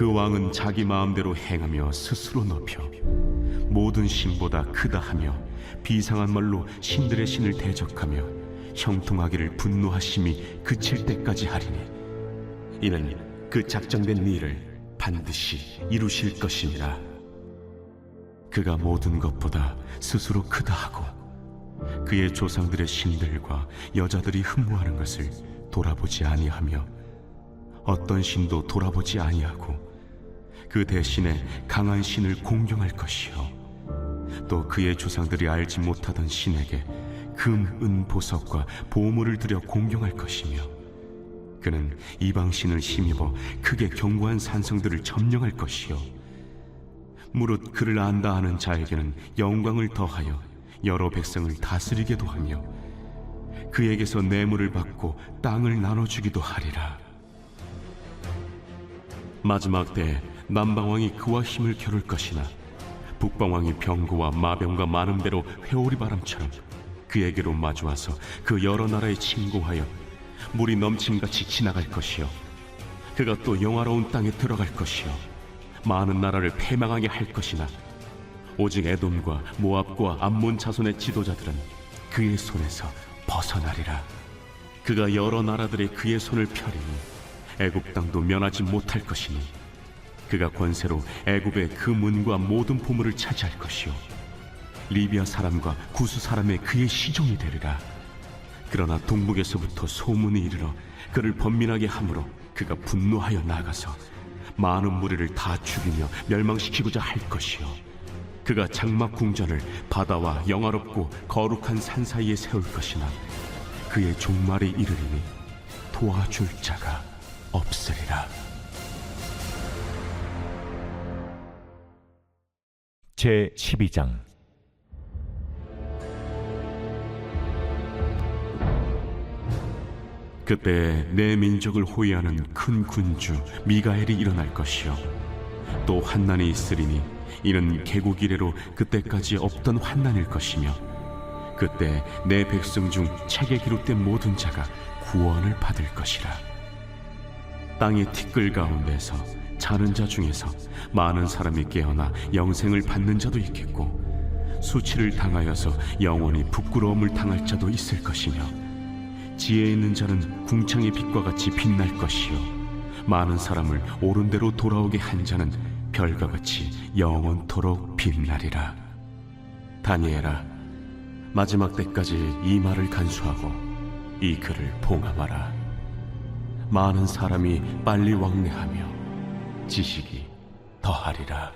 그 왕은 자기 마음대로 행하며 스스로 높여 모든 신보다 크다 하며 비상한 말로 신들의 신을 대적하며 형통하기를 분노하심이 그칠 때까지 하리니 이는 그 작정된 일을 반드시 이루실 것이니라. 그가 모든 것보다 스스로 크다 하고 그의 조상들의 신들과 여자들이 흠모하는 것을 돌아보지 아니하며 어떤 신도 돌아보지 아니하고 그 대신에 강한 신을 공경할 것이요 또 그의 조상들이 알지 못하던 신에게 금, 은, 보석과 보물을 들여 공경할 것이며 그는 이방신을 힘입어 크게 견고한 산성들을 점령할 것이요 무릇 그를 안다 하는 자에게는 영광을 더하여 여러 백성을 다스리게도 하며 그에게서 뇌물을 받고 땅을 나눠주기도 하리라. 마지막 때에 남방왕이 그와 힘을 겨룰 것이나 북방왕이 병거와 마병과 많은 배로 회오리 바람처럼 그에게로 마주와서 그 여러 나라에 침공하여 물이 넘침같이 지나갈 것이요 그가 또 영화로운 땅에 들어갈 것이요 많은 나라를 패망하게 할 것이나 오직 에돔과 모압과 암몬 자손의 지도자들은 그의 손에서 벗어나리라. 그가 여러 나라들의 그의 손을 펴리니 애굽 땅도 면하지 못할 것이니 그가 권세로 애굽의 그 문과 모든 보물을 차지할 것이요 리비아 사람과 구스 사람의 그의 시종이 되리라. 그러나 동북에서부터 소문이 이르러 그를 번민하게 함으로 그가 분노하여 나가서 많은 무리를 다 죽이며 멸망시키고자 할 것이요 그가 장막 궁전을 바다와 영화롭고 거룩한 산 사이에 세울 것이나 그의 종말이 이르리니 도와줄 자가 없으리라. 제12장 그때 내 민족을 호위하는 큰 군주 미가엘이 일어날 것이요 또 환난이 있으리니 이는 개국 이래로 그때까지 없던 환난일 것이며 그때 내 백성 중 책에 기록된 모든 자가 구원을 받을 것이라. 땅의 티끌 가운데서 자는 자 중에서 많은 사람이 깨어나 영생을 받는 자도 있겠고 수치를 당하여서 영원히 부끄러움을 당할 자도 있을 것이며 지혜 있는 자는 궁창의 빛과 같이 빛날 것이요 많은 사람을 옳은 대로 돌아오게 한 자는 별과 같이 영원토록 빛나리라. 다니엘아, 마지막 때까지 이 말을 간수하고 이 글을 봉함하라. 많은 사람이 빨리 왕래하며 지식이 더하리라.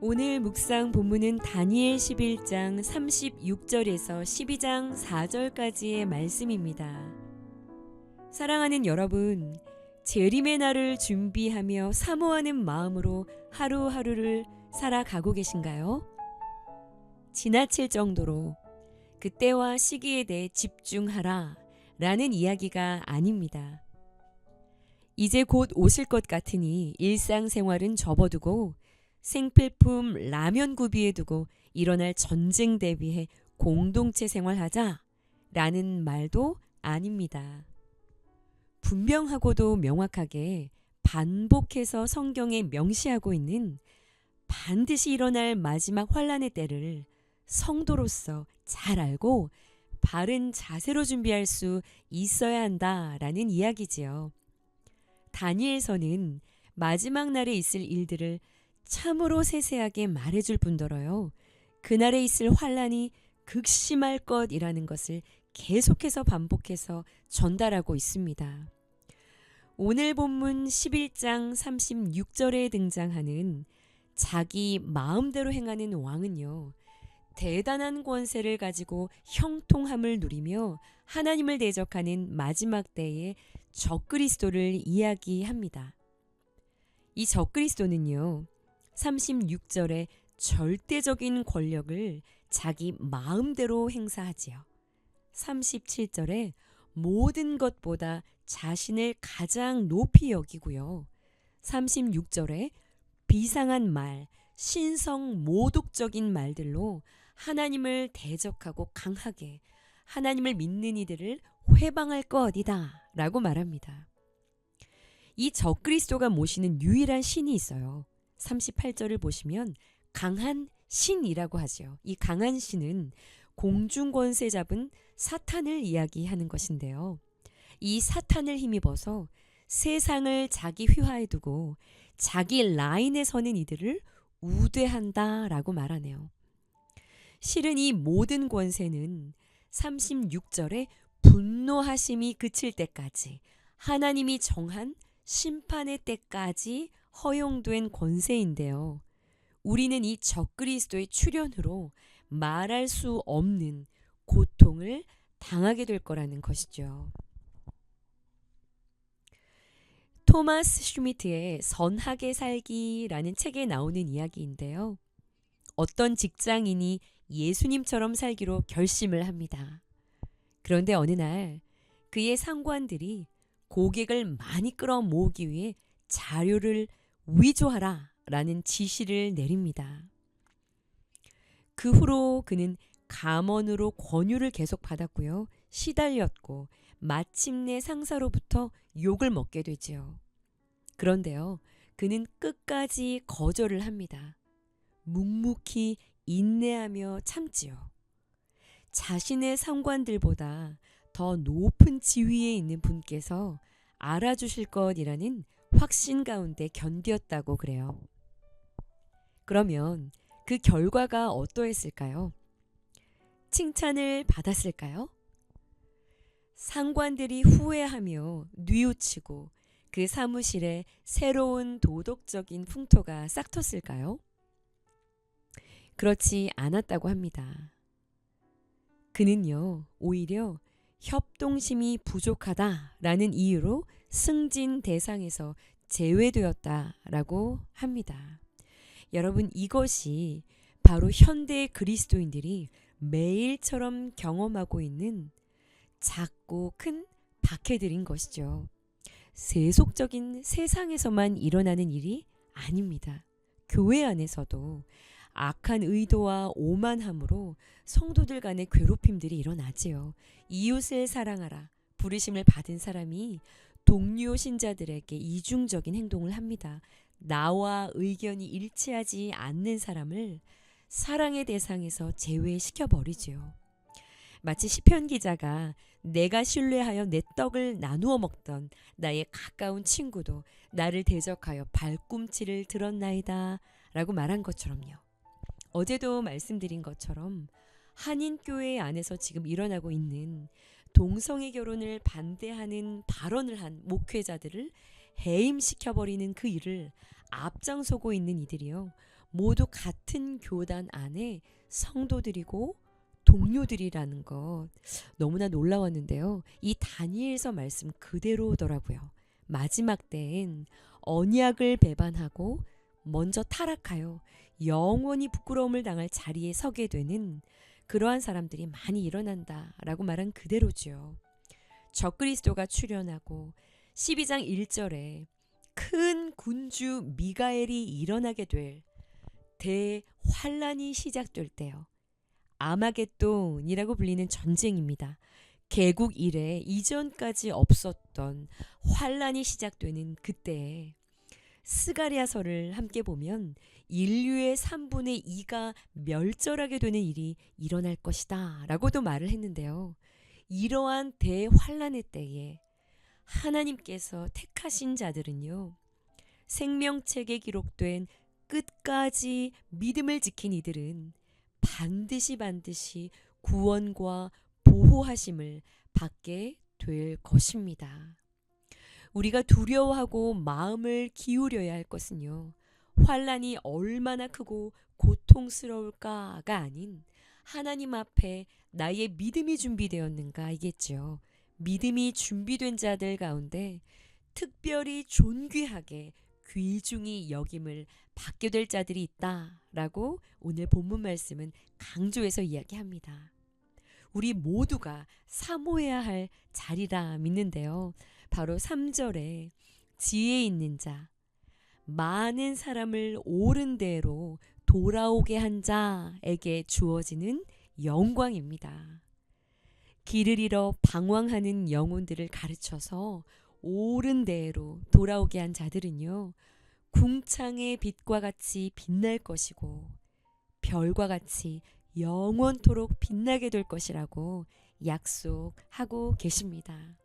오늘 묵상 본문은 다니엘 11장 36절에서 12장 4절까지의 말씀입니다. 사랑하는 여러분, 재림의 날을 준비하며 사모하는 마음으로 하루하루를 살아가고 계신가요? 지나칠 정도로 그때와 시기에 대해 집중하라 라는 이야기가 아닙니다. 이제 곧 오실 것 같으니 일상생활은 접어두고 생필품 라면 구비해 두고 일어날 전쟁 대비해 공동체 생활하자 라는 말도 아닙니다. 분명하고도 명확하게 반복해서 성경에 명시하고 있는 반드시 일어날 마지막 환난의 때를 성도로서 잘 알고 바른 자세로 준비할 수 있어야 한다라는 이야기지요. 다니엘서는 마지막 날에 있을 일들을 참으로 세세하게 말해줄 뿐더러요, 그날에 있을 환난이 극심할 것이라는 것을 계속해서 반복해서 전달하고 있습니다. 오늘 본문 11장 36절에 등장하는 자기 마음대로 행하는 왕은요, 대단한 권세를 가지고 형통함을 누리며 하나님을 대적하는 마지막 때의 적그리스도를 이야기합니다. 이 적그리스도는요, 36절에 절대적인 권력을 자기 마음대로 행사하지요. 37절에 모든 것보다 자신을 가장 높이 여기고요. 36절에 비상한 말, 신성 모독적인 말들로 하나님을 대적하고 강하게 하나님을 믿는 이들을 회방할 것이다 라고 말합니다. 이 적그리스도가 모시는 유일한 신이 있어요. 38절을 보시면 강한 신이라고 하죠. 이 강한 신은 공중권세 잡은 사탄을 이야기하는 것인데요. 이 사탄을 힘입어서 세상을 자기 휘하에 두고 자기 라인에 서는 이들을 우대한다라고 말하네요. 실은 이 모든 권세는 36절에 분노하심이 그칠 때까지 하나님이 정한 심판의 때까지 허용된 권세인데요. 우리는 이 적그리스도의 출현으로 말할 수 없는 고통을 당하게 될 거라는 것이죠. 토마스 슈미트의 선하게 살기라는 책에 나오는 이야기인데요. 어떤 직장인이 예수님처럼 살기로 결심을 합니다. 그런데 어느 날 그의 상관들이 고객을 많이 끌어모으기 위해 자료를 위조하라 라는 지시를 내립니다. 그 후로 그는 감언으로 권유를 계속 받았고요. 시달렸고 마침내 상사로부터 욕을 먹게 되지요. 그런데요, 그는 끝까지 거절을 합니다. 묵묵히 인내하며 참지요. 자신의 상관들보다 더 높은 지위에 있는 분께서 알아주실 것이라는 확신 가운데 견뎠다고 그래요. 그러면 그 결과가 어떠했을까요? 칭찬을 받았을까요? 상관들이 후회하며 뉘우치고 그 사무실에 새로운 도덕적인 풍토가 싹텄을까요? 그렇지 않았다고 합니다. 그는요, 오히려 협동심이 부족하다라는 이유로 승진 대상에서 제외되었다라고 합니다. 여러분, 이것이 바로 현대 그리스도인들이 매일처럼 경험하고 있는 작고 큰 박해들인 것이죠. 세속적인 세상에서만 일어나는 일이 아닙니다. 교회 안에서도 악한 의도와 오만함으로 성도들 간의 괴롭힘들이 일어나지요. 이웃을 사랑하라 부르심을 받은 사람이 동료 신자들에게 이중적인 행동을 합니다. 나와 의견이 일치하지 않는 사람을 사랑의 대상에서 제외시켜 버리지요. 마치 시편 기자가 내가 신뢰하여 내 떡을 나누어 먹던 나의 가까운 친구도 나를 대적하여 발꿈치를 들었나이다 라고 말한 것처럼요. 어제도 말씀드린 것처럼 한인교회 안에서 지금 일어나고 있는 동성애 결혼을 반대하는 발언을 한 목회자들을 해임시켜버리는 그 일을 앞장서고 있는 이들이요. 모두 같은 교단 안에 성도들이고 동료들이라는 것 너무나 놀라웠는데요. 이 다니엘서 말씀 그대로더라고요. 마지막 때엔 언약을 배반하고 먼저 타락하여 영원히 부끄러움을 당할 자리에 서게 되는 그러한 사람들이 많이 일어난다라고 말한 그대로죠. 적그리스도가 출현하고 12장 1절에 큰 군주 미가엘이 일어나게 될 대환란이 시작될 때요. 아마겟돈이라고 불리는 전쟁입니다. 개국 이래 이전까지 없었던 환란이 시작되는 그때에 스가랴서를 함께 보면 인류의 3분의 2가 멸절하게 되는 일이 일어날 것이다 라고도 말을 했는데요. 이러한 대환란의 때에 하나님께서 택하신 자들은요, 생명책에 기록된 끝까지 믿음을 지킨 이들은 반드시 구원과 보호하심을 받게 될 것입니다. 우리가 두려워하고 마음을 기울여야 할 것은요, 환란이 얼마나 크고 고통스러울까가 아닌 하나님 앞에 나의 믿음이 준비되었는가이겠죠. 믿음이 준비된 자들 가운데 특별히 존귀하게 귀중히 여김을 받게 될 자들이 있다라고 오늘 본문 말씀은 강조해서 이야기합니다. 우리 모두가 사모해야 할 자리라 믿는데요. 바로 3절에 지혜 있는 자, 많은 사람을 옳은 대로 돌아오게 한 자에게 주어지는 영광입니다. 길을 잃어 방황하는 영혼들을 가르쳐서 옳은 대로 돌아오게 한 자들은요, 궁창의 빛과 같이 빛날 것이고 별과 같이 영원토록 빛나게 될 것이라고 약속하고 계십니다.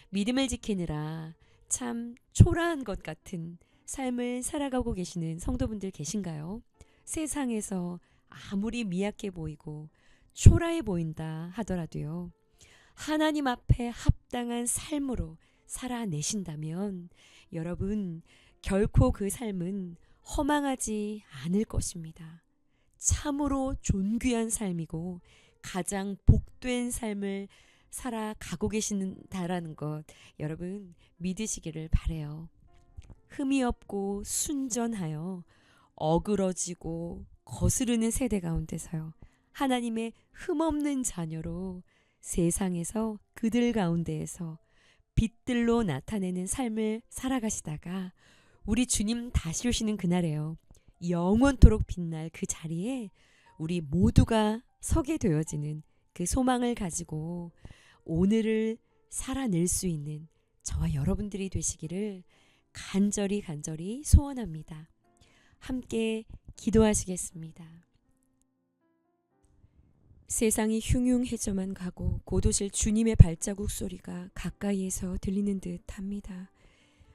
믿음을 지키느라 참 초라한 것 같은 삶을 살아가고 계시는 성도분들 계신가요? 세상에서 아무리 미약해 보이고 초라해 보인다 하더라도요, 하나님 앞에 합당한 삶으로 살아내신다면 여러분 결코 그 삶은 허망하지 않을 것입니다. 참으로 존귀한 삶이고 가장 복된 삶을 살아가고 계신다라는 것 여러분 믿으시기를 바래요. 흠이 없고 순전하여 어그러지고 거스르는 세대 가운데서요, 하나님의 흠없는 자녀로 세상에서 그들 가운데에서 빛들로 나타내는 삶을 살아가시다가 우리 주님 다시 오시는 그날에요, 영원토록 빛날 그 자리에 우리 모두가 서게 되어지는 그 소망을 가지고 오늘을 살아낼 수 있는 저와 여러분들이 되시기를 간절히 소원합니다. 함께 기도하시겠습니다. 세상이 흉흉해져만 가고 곧 오실 주님의 발자국 소리가 가까이에서 들리는 듯 합니다.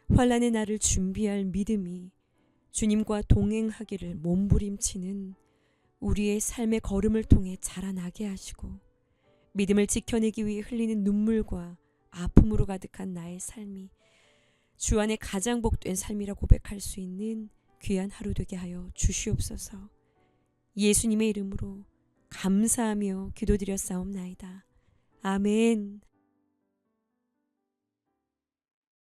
환난의 날을 준비할 믿음이 주님과 동행하기를 몸부림치는 우리의 삶의 걸음을 통해 자라나게 하시고, 믿음을 지켜내기 위해 흘리는 눈물과 아픔으로 가득한 나의 삶이 주 안에 가장 복된 삶이라 고백할 수 있는 귀한 하루 되게 하여 주시옵소서. 예수님의 이름으로 감사하며 기도드렸사옵나이다. 아멘.